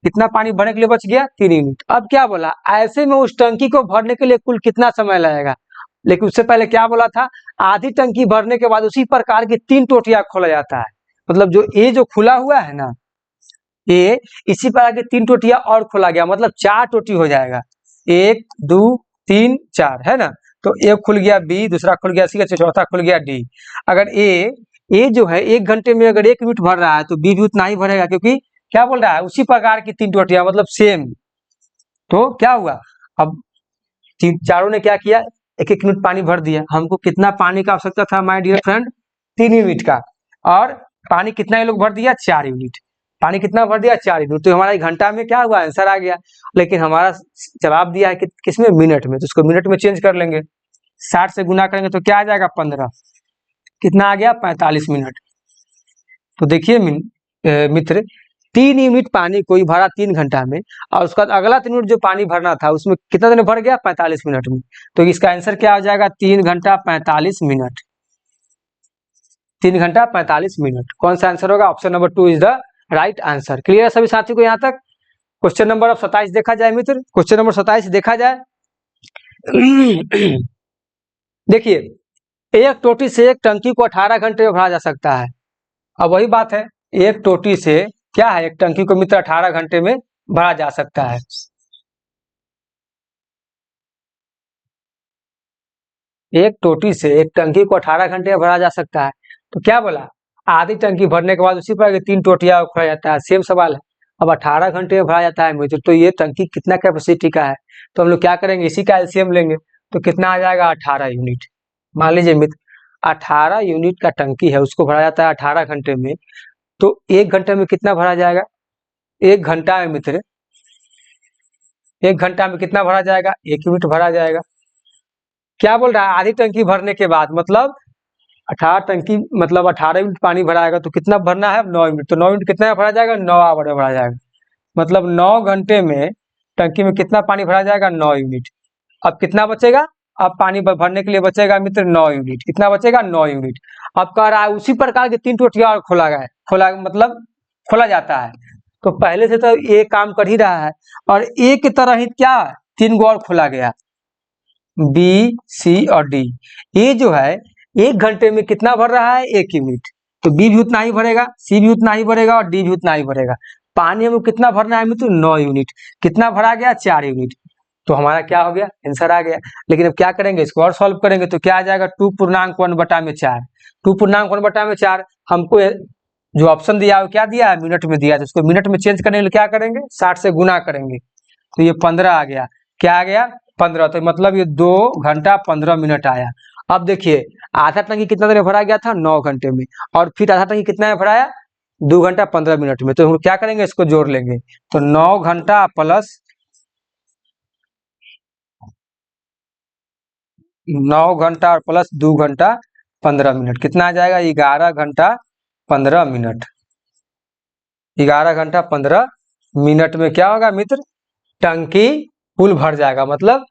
कितना पानी भरने के लिए बच गया, 3 यूनिट। अब क्या बोला, ऐसे में उस टंकी को भरने के लिए कुल कितना समय लगेगा। लेकिन उससे पहले क्या बोला था, आधी टंकी भरने के बाद उसी प्रकार की 3 टोटियां खोला जाता है। मतलब जो ये जो खुला हुआ है ना, ये इसी प्रकार की 3 टोटियां और खोला गया, मतलब 4 टोटी हो जाएगा। 1 2 3 4 है ना। तो एक खुल गया बी, दूसरा खुल गया सी, चौथा खुल गया डी। अगर ए जो है 1 घंटे में अगर 1 यूनिट भर रहा है तो बी भी उतना ही भरेगा, क्योंकि क्या बोल रहा है, उसी प्रकार की 3 टोटियां मतलब सेम। तो क्या हुआ, अब चारों ने क्या किया, 1-1 यूनिट पानी भर दिया। हमको कितना पानी का आवश्यकता था माय डियर फ्रेंड, 3 यूनिट का। और पानी कितना ये लोग भर दिया, 4 यूनिट। पानी कितना भर दिया, 4 यूनिट। तो हमारा 1 घंटा में क्या हुआ, आंसर आ गया। लेकिन हमारा जवाब दिया है कि किसमें, मिनट में। तो उसको मिनट में चेंज कर लेंगे। 60 से गुना करेंगे तो क्या आ जाएगा, 15। कितना आ गया, 45 मिनट। तो देखिए मित्र, 3 यूनिट पानी कोई भरा 3 घंटा में, और उसका अगला 3 यूनिट जो पानी भरना था उसमें कितना देर में भर गया, 45 मिनट में। तो इसका आंसर क्या हो जाएगा, 3 घंटा 45 मिनट। 3 घंटा 45 मिनट। कौन सा आंसर होगा, option number 2 is the right answer. Clear है सभी साथियों को यहाँ तक। क्वेश्चन नंबर 27 देखा जाए मित्र। क्वेश्चन नंबर 27 देखा जाए। देखिए, एक टोटी से एक टंकी को 18 घंटे में भरा जा सकता है। अब वही बात है, एक टोटी से क्या है, एक टंकी को मित्र 18 घंटे में भरा जा सकता है। एक टोटी से एक टंकी को 18 घंटे में भरा जा सकता है। तो क्या बोला, आधी टंकी भरने के बाद उसी पर 3 टोटियां खोला जाता है। सेम सवाल है। अब 18 घंटे में भरा जाता है मित्र, तो ये टंकी कितना कैपेसिटी का है। तो हम लोग क्या करेंगे, इसी का एलसीएम लेंगे। तो कितना आ जाएगा, 18 यूनिट। मान लीजिए मित्र 18 यूनिट का टंकी है, उसको भरा जाता है 18 घंटे में। तो 1 घंटे में कितना भरा जाएगा, 1 घंटा में मित्र 1 घंटा में कितना भरा जाएगा, 1 यूनिट भरा जाएगा। क्या बोल रहा है, आधी टंकी भरने के बाद मतलब 18 टंकी मतलब 18 यूनिट पानी भराएगा तो कितना भरना है, 9 यूनिट। तो 9 यूनिट कितना में भरा जाएगा, 9 आवर में भरा जाएगा। मतलब 9 घंटे में टंकी में कितना पानी भरा जाएगा, 9 यूनिट। अब कितना बचेगा, अब पानी भरने के लिए बचेगा मित्र 9 यूनिट। कितना बचेगा, 9 यूनिट। अब कह रहा है उसी प्रकार के 3 टोटियां और खोला गया, खोला मतलब खोला जाता है। तो पहले से तो ए काम कर ही रहा है, और ए की तरह ही क्या 3 गो और खोला गया, बी, सी और डी। ये जो है 1 घंटे में कितना भर रहा है, 1 यूनिट, तो बी भी उतना ही भरेगा, सी भी उतना ही भरेगा और डी भी उतना ही भरेगा। पानी हमें कितना भरना है मित्र, 9 यूनिट। कितना भरा गया, 4 यूनिट। तो हमारा क्या हो गया, आंसर आ गया। लेकिन अब क्या करेंगे, इसको और सॉल्व करेंगे तो क्या आ जाएगा, 2.1/4। 2.1/4 हमको जो ऑप्शन दिया है वो क्या दिया है, मिनट में दिया है, तो उसको मिनट में चेंज करने के लिए क्या करेंगे, 60 से गुना करेंगे, तो ये 15 आ गया। क्या आ गया, 15। तो मतलब ये 2 घंटा 15 मिनट आया। अब देखिए आधा टंकी कितना देर में भरा गया था, 9 घंटे में, और फिर आधा टंकी कितना में भराया, 2 घंटा 15 मिनट में। तो हम क्या करेंगे, इसको जोड़ लेंगे, तो 9 घंटा प्लस 9 घंटा और प्लस 2 घंटा 15 मिनट, कितना आ जाएगा, 11 घंटा 15 मिनट। 11 घंटा 15 मिनट में क्या होगा मित्र, टंकी फुल भर जाएगा। मतलब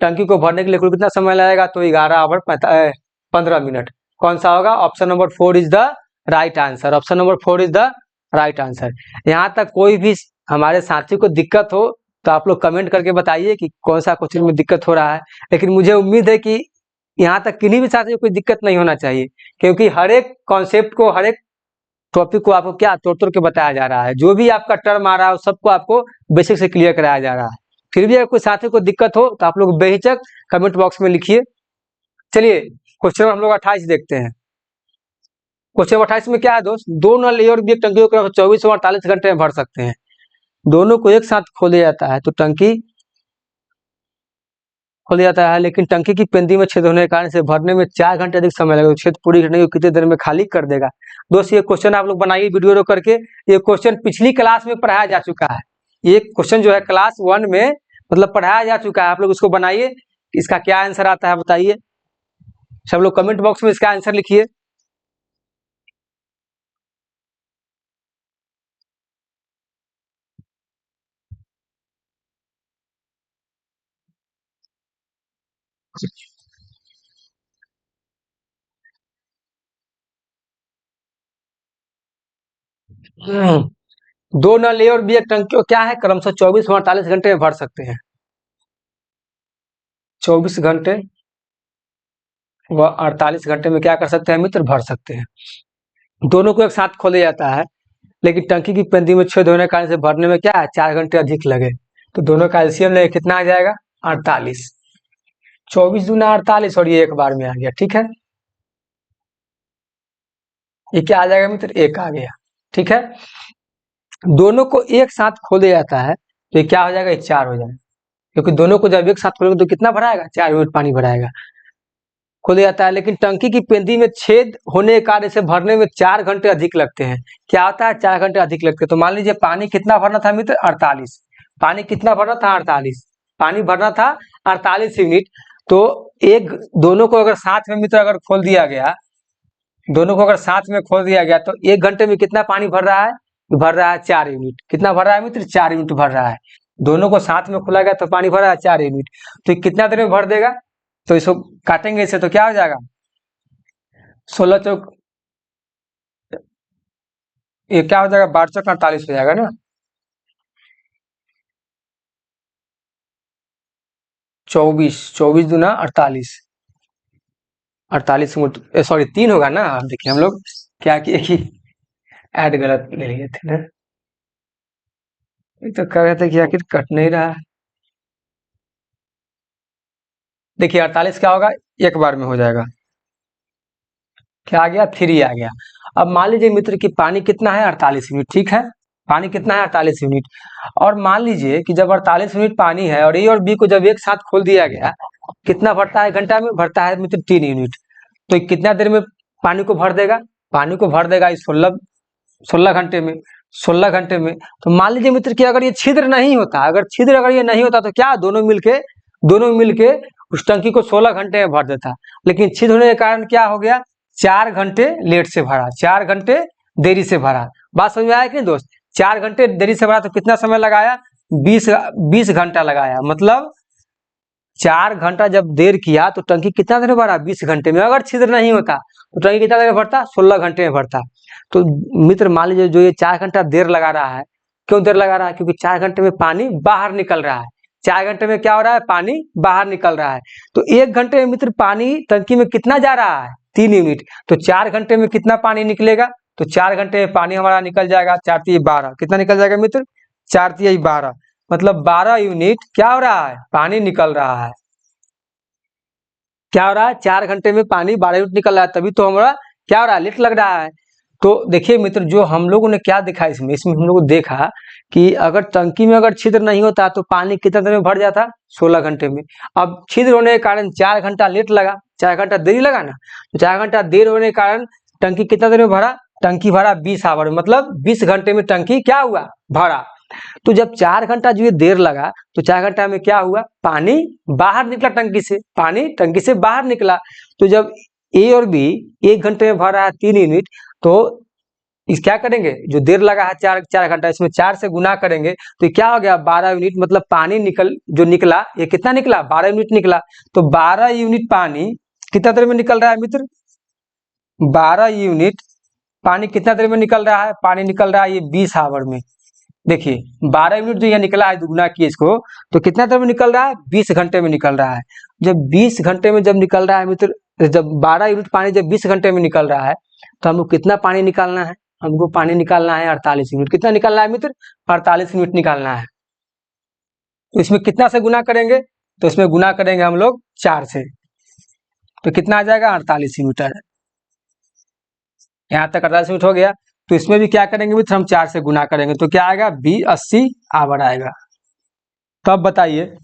टंकी को भरने के लिए कुल कितना समय लगेगा, तो 11 आवर 15 मिनट। कौन सा होगा, option number 4 is the right answer. Option number 4 is the right answer. यहाँ तक कोई भी हमारे साथी को दिक्कत हो तो आप लोग कमेंट करके बताइए कि कौन सा क्वेश्चन में दिक्कत हो रहा है। लेकिन मुझे उम्मीद है कि यहाँ तक किन्हीं भी साथी को कोई दिक्कत नहीं होना चाहिए, क्योंकि हर एक कॉन्सेप्ट को, हर एक टॉपिक को आपको क्या तोड़ तोड़ के बताया जा रहा है। जो भी आपका टर्म आ रहा है सबको आपको बेसिक से क्लियर कराया जा रहा है। फिर भी अगर कोई साथी को दिक्कत हो तो आप लोग बेहिचक कमेंट बॉक्स में लिखिए। चलिए क्वेश्चन हम लोग 28 देखते हैं। क्वेश्चन 28 में क्या है दोस्त, दो नल ए और बी टंकी को 24 और 48 घंटे में भर सकते हैं। दोनों को एक साथ खोला जाता है तो टंकी खोल जाता है, लेकिन टंकी की पेंदी में छेद होने के कारण से भरने में 4 घंटे अधिक समय लगेगा। छेद पूरी घटने को कितने देर में खाली कर देगा। दोस्त ये क्वेश्चन आप लोग बनाइए वीडियो रोक करके। ये क्वेश्चन पिछली क्लास में पढ़ाया जा चुका है। ये क्वेश्चन जो है क्लास 1 में मतलब पढ़ाया जा चुका है। आप लोग इसको बनाइए, इसका क्या आंसर आता है बताइए। सब लोग कमेंट बॉक्स में इसका आंसर लिखिए। दो नल ए और बी एक टंकी को क्या है क्रमशः 24 और 48 घंटे में भर सकते हैं। 24 घंटे व 48 घंटे में क्या कर सकते हैं मित्र, भर सकते हैं। दोनों को एक साथ खोला जाता है, लेकिन टंकी की पेंदी में छेद होने के कारण से भरने में क्या है 4 घंटे अधिक लगे। तो दोनों का एलसीएम लेके कितना आ जाएगा, 48। 24 दूना 48 और ये एक बार में आ गया, ठीक है। ये क्या आ जाएगा मित्र, एक आ गया, ठीक है। दोनों को एक साथ खोला जाता है तो ये क्या हो जाएगा, 4 हो जाएगा, क्योंकि दोनों को जब एक साथ खोलेंगे तो कितना भराएगा, 4 यूनिट पानी भराएगा। खोला जाता है, लेकिन टंकी की पेंदी में छेद होने के कारण से भरने में 4 घंटे अधिक लगते हैं। क्या होता है, 4 घंटे अधिक लगते हैं। तो मान लीजिए पानी कितना भरना था मित्र, 48। पानी कितना भरना था, 48। पानी भरना था 48 यूनिट। तो एक दोनों को अगर साथ में मित्र अगर खोल दिया गया, दोनों को अगर साथ में खोल दिया गया तो 1 घंटे में कितना पानी भर रहा है, भर रहा है 4 यूनिट। कितना भर रहा है मित्र, 4 यूनिट भर रहा है। दोनों को साथ में खोला गया तो पानी भर रहा है 4 यूनिट। तो ये कितना देर में भर देगा, तो इसको काटेंगे इसे तो क्या हो जाएगा, 16 चौक, ये क्या हो जाएगा, 12 चौक 48 हो जाएगा ना। 24 दूना 48, 48 सॉरी 3 होगा ना। अब देखिए हम लोग क्या किए कि ऐड गलत ले लिए थे ना। ये तो कह रहे थे कि आखिर कट नहीं रहा है। देखिए 48 क्या होगा, एक बार में हो जाएगा। क्या आ गया, 3 आ गया। अब मान लीजिए मित्र कि पानी कितना है, 48 यूनिट, ठीक है। पानी कितना है, 48 यूनिट। और मान लीजिए कि जब 48 यूनिट पानी है और ए और बी को जब एक साथ खोल दिया गया, कितना भरता है घंटा में, भरता है मित्र 3 यूनिट। तो ये कितना देर में पानी को भर देगा, पानी को भर देगा इस 16 घंटे में। 16 घंटे में तो मान लीजिए मित्र कि अगर ये छिद्र नहीं होता, अगर छिद्र अगर ये नहीं होता तो क्या दोनों मिलके उस टंकी को 16 घंटे में भर देता। लेकिन छिद्र होने के कारण क्या हो गया, 4 घंटे लेट से भरा, 4 घंटे देरी से भरा। बात समझ में आया कि नहीं दोस्त, 4 घंटे देरी से भरा तो कितना समय लगाया, 20 घंटा लगाया। मतलब 4 घंटा जब देर किया तो टंकी कितना देर में भरा, 20 घंटे में। अगर छिद्र नहीं होता तो टंकी कितना देर में भरता, 16 घंटे में भरता। तो मित्र मान लीजिए जो ये 4 घंटा देर लगा रहा है, क्यों देर लगा रहा है? क्योंकि 4 घंटे में पानी बाहर निकल रहा है। 4 घंटे में क्या हो रहा है? पानी बाहर निकल रहा है। तो 1 घंटे में मित्र पानी टंकी में कितना जा रहा है? 3 यूनिट। तो 4 घंटे में कितना पानी निकलेगा? तो 4 घंटे में पानी हमारा निकल जाएगा 4 तिया 12। कितना निकल जाएगा मित्र? 4 तिया 12, मतलब 12 यूनिट क्या हो रहा है? पानी निकल रहा है। क्या हो रहा है? 4 घंटे में पानी 12 यूनिट निकल रहा है, तभी तो हमारा क्या हो रहा है? लेट लग रहा है। तो देखिए मित्र, जो हम लोगों ने क्या देखा इसमें हम लोगों देखा कि अगर टंकी में अगर छिद्र नहीं होता तो पानी कितना देर में भर जाता? 16 घंटे में। अब छिद्र होने के कारण 4 घंटा लेट लगा, 4 घंटा देरी लगा ना। तो 4 घंटा देर होने के कारण टंकी कितना देर में भरा? टंकी भरा 20 आवर, मतलब 20 घंटे में टंकी क्या हुआ? भरा। तो जब 4 घंटा जो ये देर लगा तो 4 घंटा में क्या हुआ? पानी बाहर निकला टंकी से, पानी टंकी से बाहर निकला। तो जब ए और बी 1 घंटे में भर रहा है 3 यूनिट, तो इस क्या करेंगे? जो देर लगा है 4 घंटा, इसमें 4 से गुना करेंगे तो क्या हो गया? 12 यूनिट, मतलब पानी जो निकला ये कितना निकला? 12 यूनिट निकला। तो 12 यूनिट पानी कितना देर में निकल रहा है मित्र? 12 यूनिट पानी कितना देर में निकल रहा है? पानी निकल रहा है ये 20 आवर में। देखिए 12 यूनिट जो यहाँ निकला है, दुगुना किए इसको, तो कितना देर में निकल रहा है? 20 घंटे में निकल रहा है। जब 20 घंटे में जब निकल रहा है मित्र, जब 12 यूनिट पानी जब 20 घंटे में निकल रहा है तो हमको कितना पानी निकालना है? हमको पानी निकालना है 48 यूनिट। कितना निकालना है मित्र? 48 यूनिट निकालना है। तो इसमें कितना से गुना करेंगे? तो इसमें गुना करेंगे हम लोग 4 से, तो कितना आ जाएगा? 48 यूनिट। यहाँ तक 48 यूनिट हो गया। तो इसमें भी क्या करेंगे मित्र? हम 4 से गुना करेंगे तो क्या आएगा? 80 आवर आएगा। तब बताइए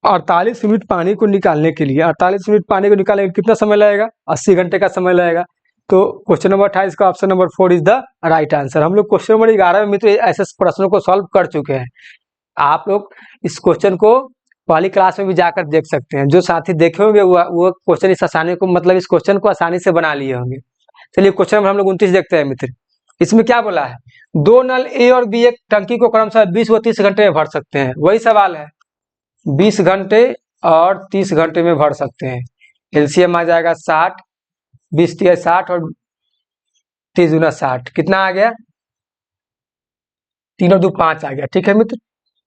48 यूनिट पानी को निकालने के लिए, 48 यूनिट पानी को निकालने के कितना समय लगेगा? 80 घंटे का समय लगेगा। तो क्वेश्चन नंबर 28 का option number 4 is the right answer. हम लोग क्वेश्चन नंबर 11 में मित्र ऐसे प्रश्नों को सॉल्व कर चुके हैं। आप लोग इस क्वेश्चन को पहली क्लास में भी जाकर देख सकते हैं। जो साथी देखे होंगे वो क्वेश्चन इस आसानी को, मतलब इस क्वेश्चन को आसानी से बना लिए होंगे। चलिए क्वेश्चन नंबर हम लोग 29 देखते हैं मित्र। इसमें क्या बोला है? 2 नल ए और बी एक टंकी को क्रमशः 20 व 30 घंटे में भर सकते हैं। वही सवाल है, 20 घंटे और 30 घंटे में भर सकते हैं। एलसीएम आ जाएगा 60, 20 तिया 60 और 30 दूना 60। कितना आ गया? 3 और 2 5 आ गया। ठीक है मित्र,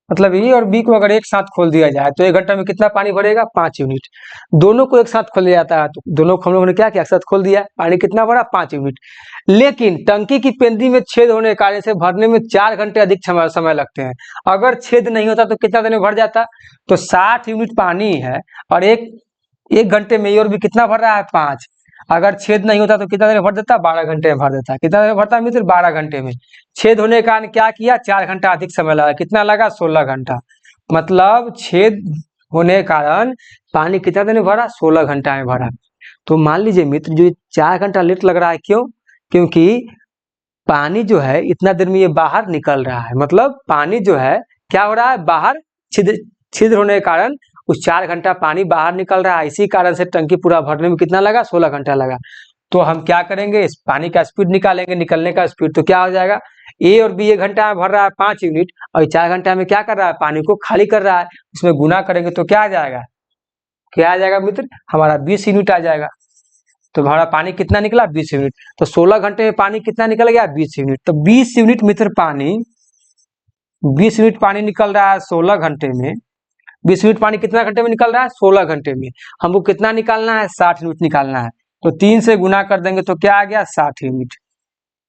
मतलब ए और बी को अगर एक साथ खोल दिया जाए तो 1 घंटा में कितना पानी भरेगा? 5 यूनिट। दोनों को एक साथ खोल दिया जाता है तो दोनों को हम लोगों ने क्या किया? एक साथ खोल दिया, पानी कितना भरा? 5 यूनिट। लेकिन टंकी की पेंदी में छेद होने के कारण इसे भरने में 4 घंटे अधिक समय लगते हैं। अगर छेद नहीं होता तो कितना देर में भर जाता? तो 60 यूनिट पानी है और एक घंटे में ए और बी कितना भर रहा है? 5। अगर छेद नहीं होता तो कितना देर में भर देता? 12 घंटे में भर देता। कितना देर में भरता है मित्र? 12 घंटे में। छेद होने के कारण क्या किया? 4 घंटा अधिक समय लगा। कितना लगा? 16 घंटा। मतलब छेद होने के कारण पानी कितना देर में भरा? 16 घंटा में भरा। तो मान लीजिए मित्र जो 4 घंटा लेट लग रहा है, क्यों? क्योंकि पानी जो है इतना देर में ये बाहर निकल रहा है, मतलब पानी जो है क्या हो रहा है? बाहर छिद्र होने के कारण उस 4 घंटा पानी बाहर निकल रहा है। इसी कारण से टंकी पूरा भरने में कितना लगा? 16 घंटा लगा। तो हम क्या करेंगे? इस पानी का स्पीड निकालेंगे, निकलने का स्पीड। तो क्या हो जाएगा? ए और बी 1 घंटा में भर रहा है 5 यूनिट और 4 घंटा में क्या कर रहा है? पानी को खाली कर रहा है। उसमें गुना करेंगे तो क्या आ जाएगा? क्या आ जाएगा मित्र? हमारा 20 यूनिट आ जाएगा। तो हमारा पानी कितना निकला? 20 यूनिट। तो 16 घंटे में पानी कितना निकल गया? 20 यूनिट। तो 20 यूनिट मित्र पानी, 20 यूनिट पानी निकल रहा है 16 घंटे में। 20 यूनिट पानी कितना घंटे में निकल रहा है? 16 घंटे में। हमको कितना निकालना है? 60 यूनिट निकालना है। तो 3 से गुना कर देंगे तो क्या आ गया? 60 यूनिट।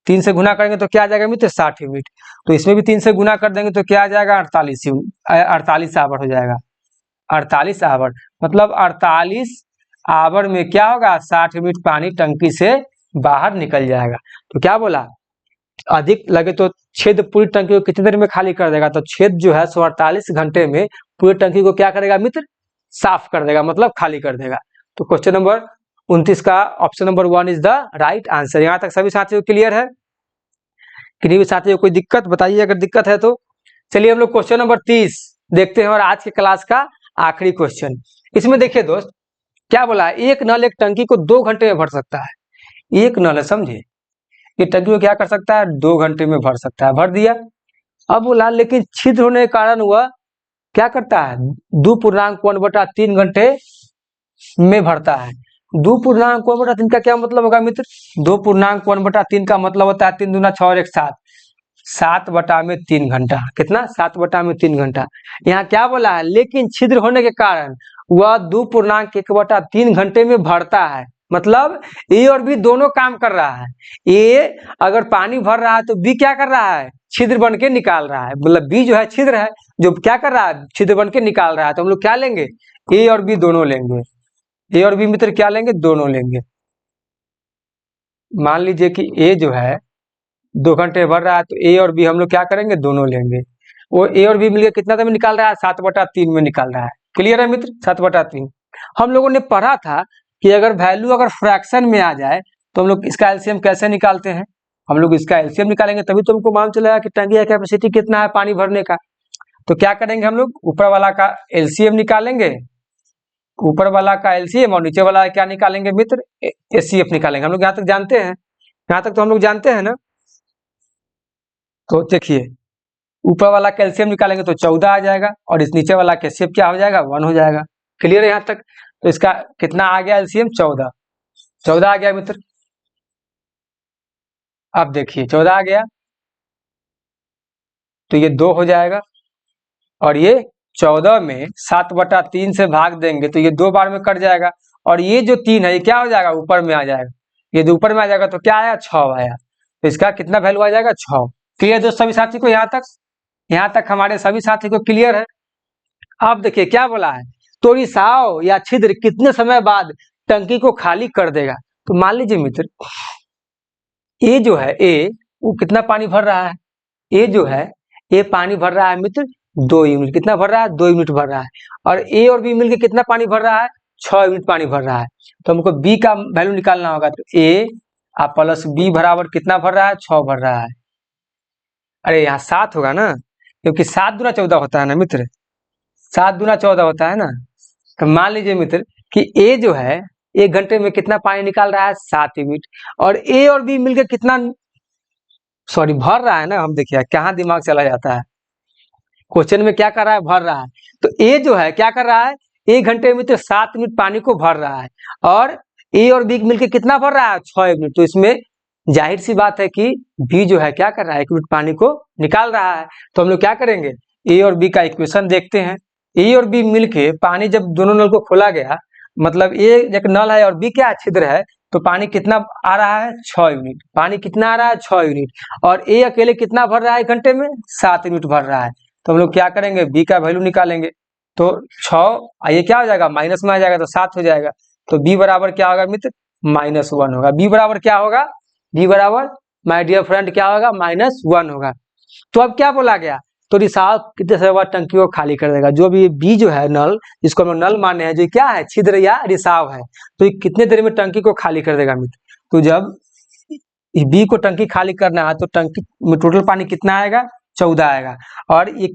3 से गुना करेंगे तो क्या आ जाएगा मित्र? 60 यूनिट। तो इसमें भी 3 से गुना कर देंगे तो क्या आ जाएगा? 48 आवर हो जाएगा। 48 आवर, मतलब 48 आवर में क्या होगा? 60 यूनिट पानी टंकी से बाहर निकल जाएगा। तो क्या बोला? अधिक लगे तो छेद पूरी टंकी को कितनी देर में खाली कर देगा? तो छेद जो है 48 घंटे में पूरी टंकी को क्या करेगा मित्र? साफ कर देगा, मतलब खाली कर देगा। तो क्वेश्चन नंबर 29 का option number 1 is the right answer. यहाँ तक सभी साथियों को क्लियर है? किन्हीं भी साथियों को कोई दिक्कत बताइए अगर दिक्कत है तो। चलिए हम लोग क्वेश्चन नंबर 30 देखते हैं और आज के क्लास का आखिरी क्वेश्चन। इसमें देखिए दोस्त क्या बोला है? एक नल एक टंकी को 2 घंटे में भर सकता है। एक नल है, समझे? ये टंकी को क्या कर सकता है? 2 घंटे में भर सकता है। भर दिया। अब बोला लेकिन छिद्र होने के कारण वह क्या करता है? 2.1/3 घंटे में भरता है। 2.1/3 का क्या मतलब होगा मित्र? 2.1/3 का मतलब होता है 3 दूना 6 और 1 7। 7/3 घंटा। कितना? 7/3 घंटा। यहाँ क्या बोला है? लेकिन छिद्र होने के कारण वह 2.1/3 घंटे में भरता है। मतलब ए और बी दोनों काम कर रहा है। ए अगर पानी भर रहा है तो बी क्या कर रहा है? छिद्र बन के निकाल रहा है। मतलब बी जो है छिद्र है, जो क्या कर रहा है? छिद्र बन के निकाल रहा है। तो हम लोग क्या लेंगे? ए और बी दोनों लेंगे। ए और बी मित्र क्या लेंगे? दोनों लेंगे। मान लीजिए कि ए जो है 2 घंटे भर रहा है, तो ए और बी हम लोग क्या करेंगे? दोनों लेंगे। वो ए और बी मिलकर कितना समय निकाल रहा है? 7/3 में निकाल रहा है। क्लियर है मित्र? 7/3। हम लोगों ने पढ़ा था कि अगर वैल्यू अगर फ्रैक्शन में आ जाए तो हम लोग इसका एलसीएम कैसे निकालते हैं? हम लोग इसका एलसीएम निकालेंगे तभी तो हमको मालूम चलेगा कि टंकी का कैपेसिटी कितना है पानी भरने का। तो क्या करेंगे हम लोग? ऊपर वाला का एलसीएम निकालेंगे, ऊपर वाला का एलसीएम, और नीचे वाला क्या निकालेंगे मित्र? एचसीएफ निकालेंगे। हम लोग यहाँ तक जानते हैं? यहाँ तक तो हम लोग जानते हैं ना? तो देखिए, ऊपर वाला कैल्शियम निकालेंगे तो 14 आ जाएगा, और इस नीचे वाला का एचसीएफ क्या हो जाएगा? 1 हो जाएगा। क्लियर है यहाँ तक? तो इसका कितना आ गया एलसीएम? 14 आ गया मित्र। अब देखिए 14 आ गया तो ये 2 हो जाएगा, और ये 14 में 7/3 से भाग देंगे तो ये 2 बार में कट जाएगा, और ये जो 3 है ये क्या हो जाएगा? ऊपर में आ जाएगा। ये जो ऊपर में आ जाएगा तो क्या आया? 6 आया। तो इसका कितना वैल्यू आ जाएगा? 6। क्लियर दोस्त सभी साथी को? यहाँ तक हमारे सभी साथी को क्लियर है? अब देखिए क्या बोला है? तो रिसाव या छिद्र कितने समय बाद टंकी को खाली कर देगा? तो मान लीजिए मित्र, ए जो है, ए वो कितना पानी भर रहा है? ए जो है, ए पानी भर रहा है मित्र 2 यूनिट। कितना भर रहा है? 2 यूनिट भर रहा है। और ए और बी मिलके कितना पानी भर रहा है? 6 यूनिट पानी भर रहा है। तो हमको बी का वैल्यू निकालना होगा। तो ए प्लस बी बराबर कितना भर रहा है? 6 भर रहा है। अरे यहाँ 7 होगा ना, क्योंकि 7 दूना 14 होता है ना मित्र। 7 दूना 14 होता है ना। तो मान लीजिए मित्र कि ए जो है 1 घंटे में कितना पानी निकाल रहा है? 7 यूनिट। और ए और बी मिलकर कितना भर रहा है ना। हम देखिए कहाँ दिमाग चला जाता है। क्वेश्चन में क्या कर रहा है? भर रहा है। तो ए जो है क्या कर रहा है? 1 घंटे में तो 7 यूनिट पानी को भर रहा है, और ए और बी मिलकर कितना भर रहा है? 6 यूनिट। तो इसमें जाहिर सी बात है कि बी जो है क्या कर रहा है? 1 यूनिट पानी को निकाल रहा है। तो हम लोग क्या करेंगे? ए और बी का इक्वेशन देखते हैं। ए और बी मिलके पानी जब दोनों नल को खोला गया, मतलब ए एक नल है और बी क्या छिद्र है, तो पानी कितना आ रहा है? 6 यूनिट। पानी कितना आ रहा है? 6 यूनिट। और ए अकेले कितना भर रहा है 1 घंटे में? 7 यूनिट भर रहा है। तो हम लोग क्या करेंगे? बी का वैल्यू निकालेंगे। तो 6 ये क्या हो जाएगा? माइनस में आ जाएगा तो 7 हो जाएगा। तो बी बराबर क्या होगा मित्र? -1 होगा। बी बराबर क्या होगा? बी बराबर माय डियर फ्रेंड क्या होगा? -1 होगा। तो अब क्या बोला गया? तो रिसाव कितने समय बाद टंकी को खाली कर देगा? जो भी बी जो है नल, जिसको हम लोग नल माने हैं, जो क्या है? छिद्र या रिसाव है, तो ये कितने देर में टंकी को खाली कर देगा मित्र? तो जब बी को टंकी खाली करना है तो टंकी में टोटल पानी कितना आएगा? 14 आएगा। और ये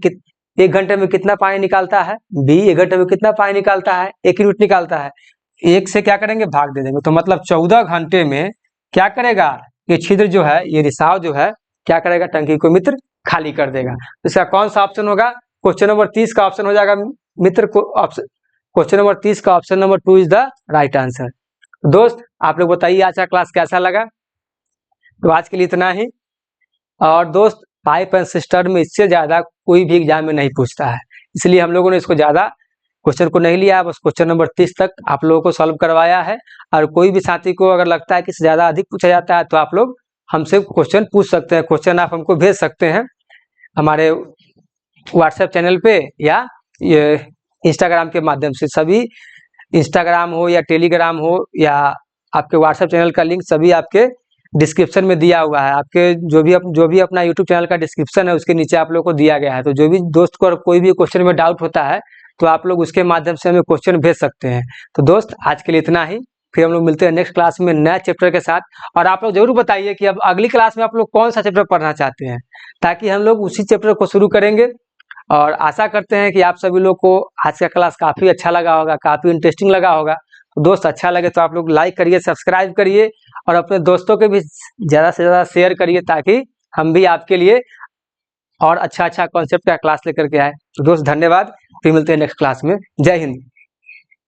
1 घंटे में कितना पानी निकालता है? बी 1 घंटे में कितना पानी निकालता है? 1 यूनिट निकालता है। 1 से क्या करेंगे? भाग दे देंगे। तो मतलब 14 घंटे में क्या करेगा? ये छिद्र जो है, ये रिसाव जो है, क्या करेगा? टंकी को मित्र खाली कर देगा। तो इसका कौन सा ऑप्शन होगा? क्वेश्चन नंबर 30 का ऑप्शन हो जाएगा मित्र। क्वेश्चन नंबर 30 का option number 2 is the right answer. दोस्त आप लोग बताइए आज का क्लास कैसा लगा? तो आज के लिए इतना ही। और दोस्त पाइप एंड सिस्टम में इससे ज्यादा कोई भी एग्जाम में नहीं पूछता है, इसलिए हम लोगों ने इसको ज्यादा क्वेश्चन को नहीं लिया, बस क्वेश्चन नंबर 30 तक आप लोगों को सॉल्व करवाया है। और कोई भी साथी को अगर लगता है कि इससे ज्यादा अधिक पूछा जाता है तो आप लोग हमसे क्वेश्चन पूछ सकते हैं। क्वेश्चन आप हमको भेज सकते हैं हमारे व्हाट्सएप चैनल पे या ये इंस्टाग्राम के माध्यम से। सभी इंस्टाग्राम हो या टेलीग्राम हो या आपके व्हाट्सएप चैनल का लिंक सभी आपके डिस्क्रिप्शन में दिया हुआ है। आपके जो भी अपना यूट्यूब चैनल का डिस्क्रिप्शन है उसके नीचे आप लोग को दिया गया है। तो जो भी दोस्त को कोई भी क्वेश्चन में डाउट होता है तो आप लोग उसके माध्यम से हमें क्वेश्चन भेज सकते हैं। तो दोस्त आज के लिए इतना ही, फिर हम लोग मिलते हैं नेक्स्ट क्लास में नए चैप्टर के साथ। और आप लोग जरूर बताइए कि अब अगली क्लास में आप लोग कौन सा चैप्टर पढ़ना चाहते हैं, ताकि हम लोग उसी चैप्टर को शुरू करेंगे। और आशा करते हैं कि आप सभी लोग को आज का क्लास काफी अच्छा लगा होगा, काफी इंटरेस्टिंग लगा होगा। तो दोस्त अच्छा लगे तो आप लोग लाइक करिए, सब्सक्राइब करिए, और अपने दोस्तों के भी ज्यादा से ज्यादा शेयर करिए, ताकि हम भी आपके लिए और अच्छा कॉन्सेप्ट का क्लास लेकर के आए। तो दोस्त धन्यवाद, फिर मिलते हैं नेक्स्ट क्लास में। जय हिंद।